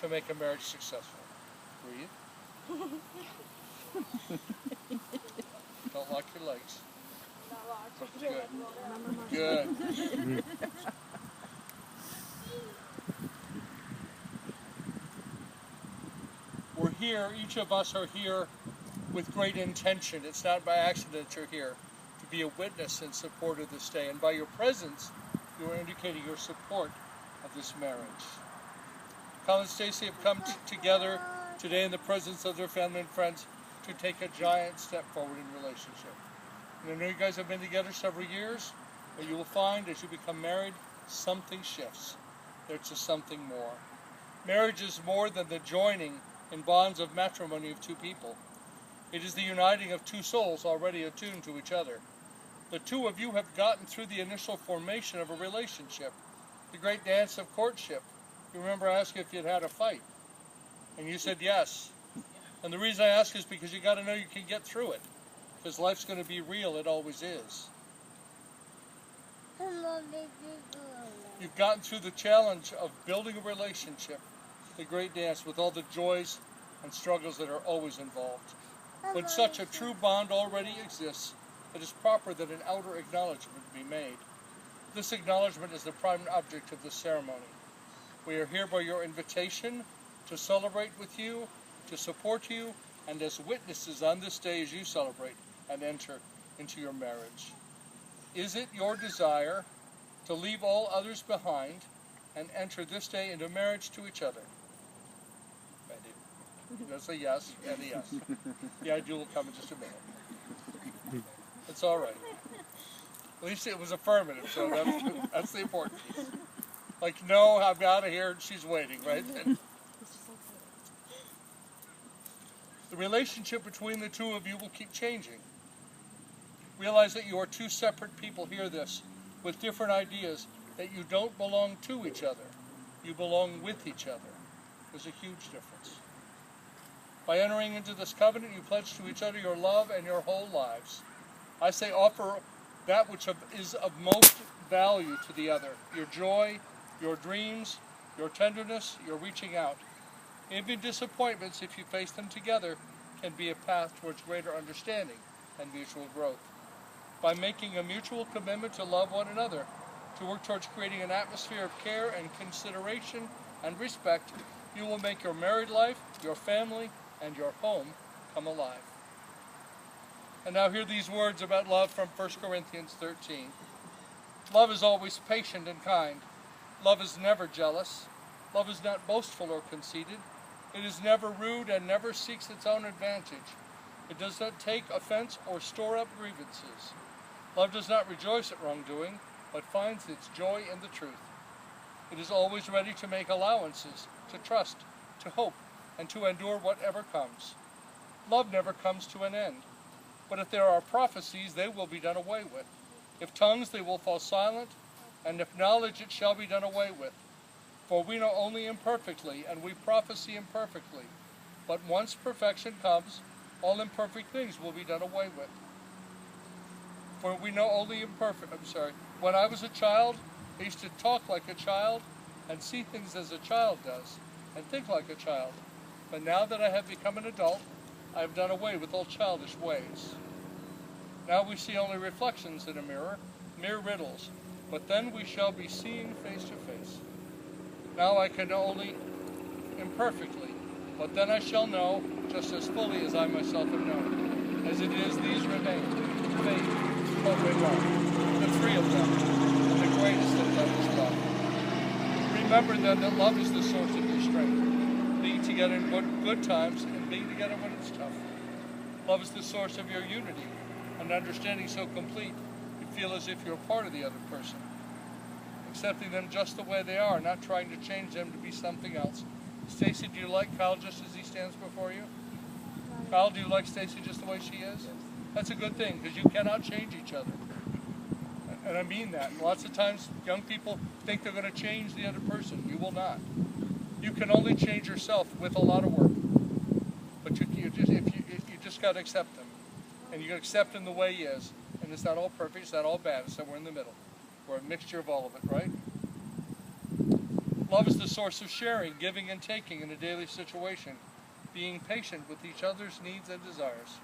to make a marriage successful? Breathe. Don't lock your legs. Good. Good. We're here, each of us are here with great intention. It's not by accident that you're here, to be a witness in support of this day. And by your presence, you are indicating your support of this marriage. Kyle and Stacy have come together today in the presence of their family and friends to take a giant step forward in relationship. And I know you guys have been together several years, but you will find as you become married, something shifts. There's just something more. Marriage is more than the joining in bonds of matrimony of two people. It is the uniting of two souls already attuned to each other. The two of you have gotten through the initial formation of a relationship, the great dance of courtship. You remember I asked you if you'd had a fight, and you said yes. And the reason I ask is because you got to know you can get through it, because life's going to be real. It always is. You've gotten through the challenge of building a relationship, the great dance with all the joys and struggles that are always involved. When such a true bond already exists, it is proper that an outer acknowledgement be made. This acknowledgement is the prime object of the ceremony. We are here by your invitation to celebrate with you, to support you, and as witnesses on this day as you celebrate and enter into your marriage. Is it your desire to leave all others behind and enter this day into marriage to each other? That's a yes and a yes. The ideal will come in just a minute. It's all right. At least it was affirmative, so that's the important piece. Like, no, I'm out of here, and she's waiting, right? The relationship between the two of you will keep changing. Realize that you are two separate people, hear this, with different ideas, that you don't belong to each other. You belong with each other. There's a huge difference. By entering into this covenant, you pledge to each other your love and your whole lives. I say offer that which is of most value to the other, your joy, your dreams, your tenderness, your reaching out. Even disappointments, if you face them together, can be a path towards greater understanding and mutual growth. By making a mutual commitment to love one another, to work towards creating an atmosphere of care and consideration and respect, you will make your married life, your family, and your home come alive. And now hear these words about love from 1 Corinthians 13. Love is always patient and kind. Love is never jealous. Love is not boastful or conceited. It is never rude and never seeks its own advantage. It does not take offense or store up grievances. Love does not rejoice at wrongdoing, but finds its joy in the truth. It is always ready to make allowances, to trust, to hope, and to endure whatever comes. Love never comes to an end. But if there are prophecies, they will be done away with. If tongues, they will fall silent. And if knowledge, it shall be done away with. For we know only imperfectly, and we prophesy imperfectly. But once perfection comes, all imperfect things will be done away with. For we know only when I was a child, I used to talk like a child, and see things as a child does, and think like a child. But now that I have become an adult, I have done away with all childish ways. Now we see only reflections in a mirror, mere riddles, but then we shall be seeing face to face. Now I can know only imperfectly, but then I shall know just as fully as I myself am known. As it is, these remain: faith, hope, and love, the three of them, and the greatest of them is love. Remember then that love is the source of your strength. Being together in good times and being together when it's tough. Love is the source of your unity, an understanding so complete you feel as if you're part of the other person. Accepting them just the way they are, not trying to change them to be something else. Stacy, do you like Kyle just as he stands before you? Kyle, do you like Stacy just the way she is? That's a good thing, because you cannot change each other. And I mean that. Lots of times young people think they're going to change the other person. You will not. You can only change yourself with a lot of work, but you just got to accept him, and you got to accept him the way he is. And it's not all perfect, it's not all bad. It's somewhere in the middle. We're a mixture of all of it, right? Love is the source of sharing, giving and taking in a daily situation, being patient with each other's needs and desires.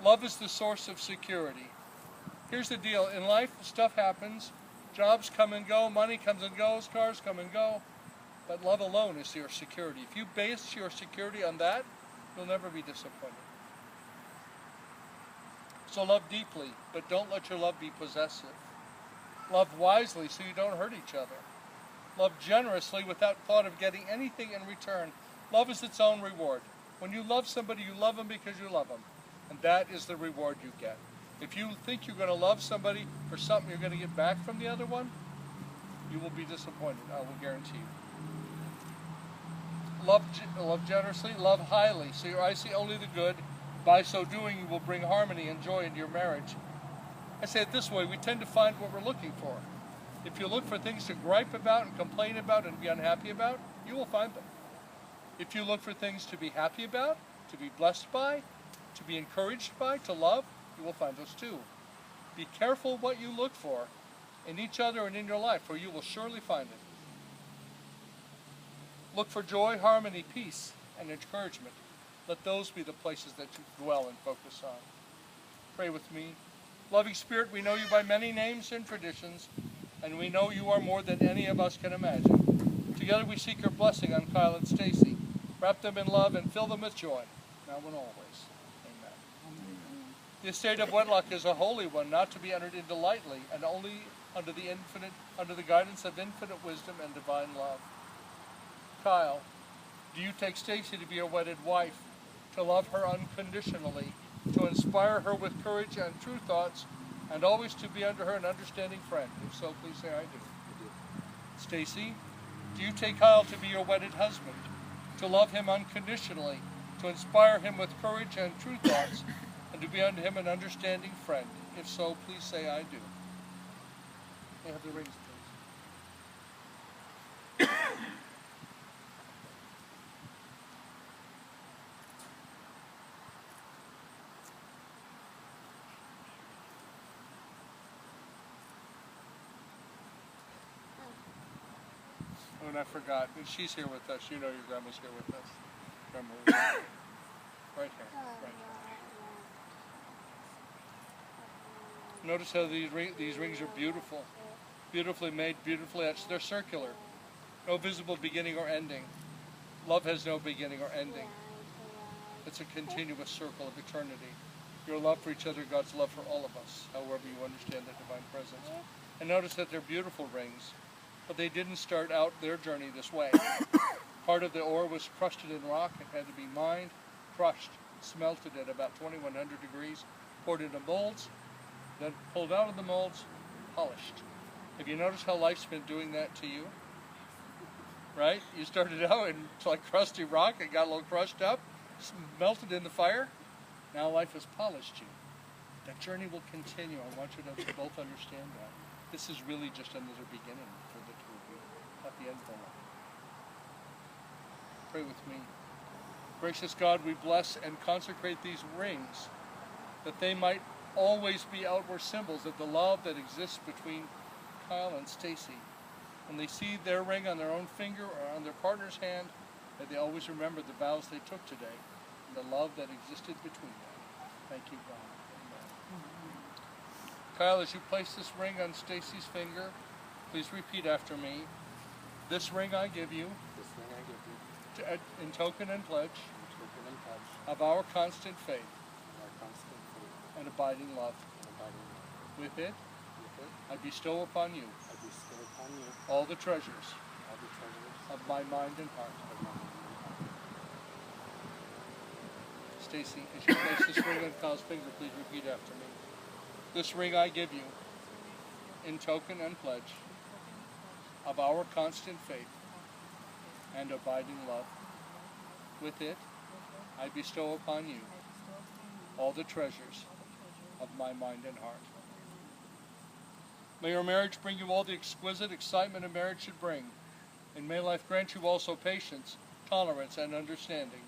Love is the source of security. Here's the deal. In life, stuff happens. Jobs come and go. Money comes and goes. Cars come and go. But love alone is your security. If you base your security on that, you'll never be disappointed. So love deeply, but don't let your love be possessive. Love wisely so you don't hurt each other. Love generously without thought of getting anything in return. Love is its own reward. When you love somebody, you love them because you love them. And that is the reward you get. If you think you're going to love somebody for something you're going to get back from the other one, you will be disappointed, I will guarantee you. Love generously, love highly, so your eyes see only the good. By so doing, you will bring harmony and joy into your marriage. I say it this way, we tend to find what we're looking for. If you look for things to gripe about and complain about and be unhappy about, you will find them. If you look for things to be happy about, to be blessed by, to be encouraged by, to love, you will find those too. Be careful what you look for in each other and in your life, for you will surely find it. Look for joy, harmony, peace, and encouragement. Let those be the places that you dwell and focus on. Pray with me. Loving Spirit, we know you by many names and traditions, and we know you are more than any of us can imagine. Together we seek your blessing on Kyle and Stacy. Wrap them in love and fill them with joy, now and always. Amen. The estate of wedlock is a holy one, not to be entered into lightly, and only under the guidance of infinite wisdom and divine love. Kyle, do you take Stacy to be your wedded wife, to love her unconditionally, to inspire her with courage and true thoughts, and always to be unto her an understanding friend? If so, please say I do. Stacy, do you take Kyle to be your wedded husband, to love him unconditionally, to inspire him with courage and true thoughts, and to be unto him an understanding friend? If so, please say I do. May I have the rings, please? Oh, and I forgot. She's here with us. You know your grandma's here with us. Grandma, right here. Right here. Notice how these rings are beautiful. Beautifully made, beautifully etched. They're circular. No visible beginning or ending. Love has no beginning or ending. It's a continuous circle of eternity. Your love for each other, God's love for all of us, however you understand the divine presence. And notice that they're beautiful rings. But they didn't start out their journey this way. Part of the ore was crusted in rock and had to be mined, crushed, smelted at about 2100 degrees, poured into molds, then pulled out of the molds, polished. Have you noticed how life's been doing that to you? Right? You started out in like crusty rock, it got a little crushed up, melted in the fire. Now life has polished you. That journey will continue. I want you to both understand that. This is really just another beginning for the two of you, at the end of the line. Pray with me. Gracious God, we bless and consecrate these rings, that they might always be outward symbols of the love that exists between Kyle and Stacy. When they see their ring on their own finger or on their partner's hand, that they always remember the vows they took today, and the love that existed between them. Thank you, God. Kyle, as you place this ring on Stacy's finger, please repeat after me. This ring I give you, in token and pledge, of our constant faith, and abiding love. With it, I bestow upon you, all the treasures of my mind and heart. Stacy, as you place this ring on Kyle's finger, please repeat after me. This ring I give you, in token and pledge of our constant faith and abiding love. With it, I bestow upon you all the treasures of my mind and heart. May your marriage bring you all the exquisite excitement a marriage should bring, and may life grant you also patience, tolerance, and understanding.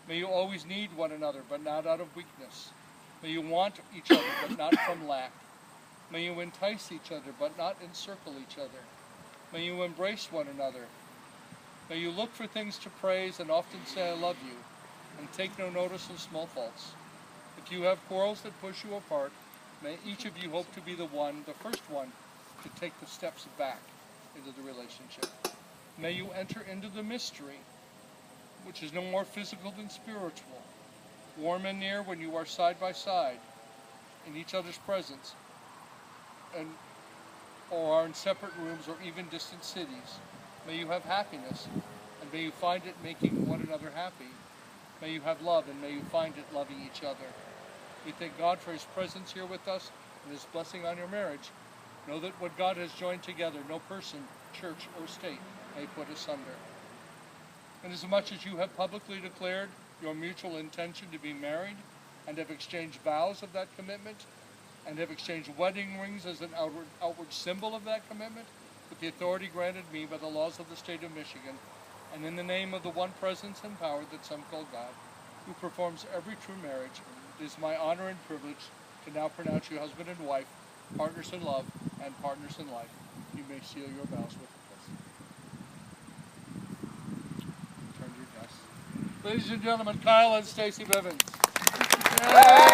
May you always need one another, but not out of weakness. May you want each other, but not from lack. May you entice each other, but not encircle each other. May you embrace one another. May you look for things to praise and often say, I love you, and take no notice of small faults. If you have quarrels that push you apart, may each of you hope to be the first one, to take the steps back into the relationship. May you enter into the mystery, which is no more physical than spiritual, warm and near when you are side by side in each other's presence, or are in separate rooms or even distant cities. May you have happiness, and may you find it making one another happy. May you have love, and may you find it loving each other. We thank God for His presence here with us and His blessing on your marriage. Know that what God has joined together, no person, church, or state may put asunder. Inasmuch as you have publicly declared your mutual intention to be married, and have exchanged vows of that commitment, and have exchanged wedding rings as an outward symbol of that commitment, with the authority granted me by the laws of the state of Michigan, and in the name of the one presence and power that some call God, who performs every true marriage, it is my honor and privilege to now pronounce you husband and wife, partners in love, and partners in life. You may seal your vows with a kiss. Turn to your guests. Ladies and gentlemen, Kyle and Stacy Bivens. Yay!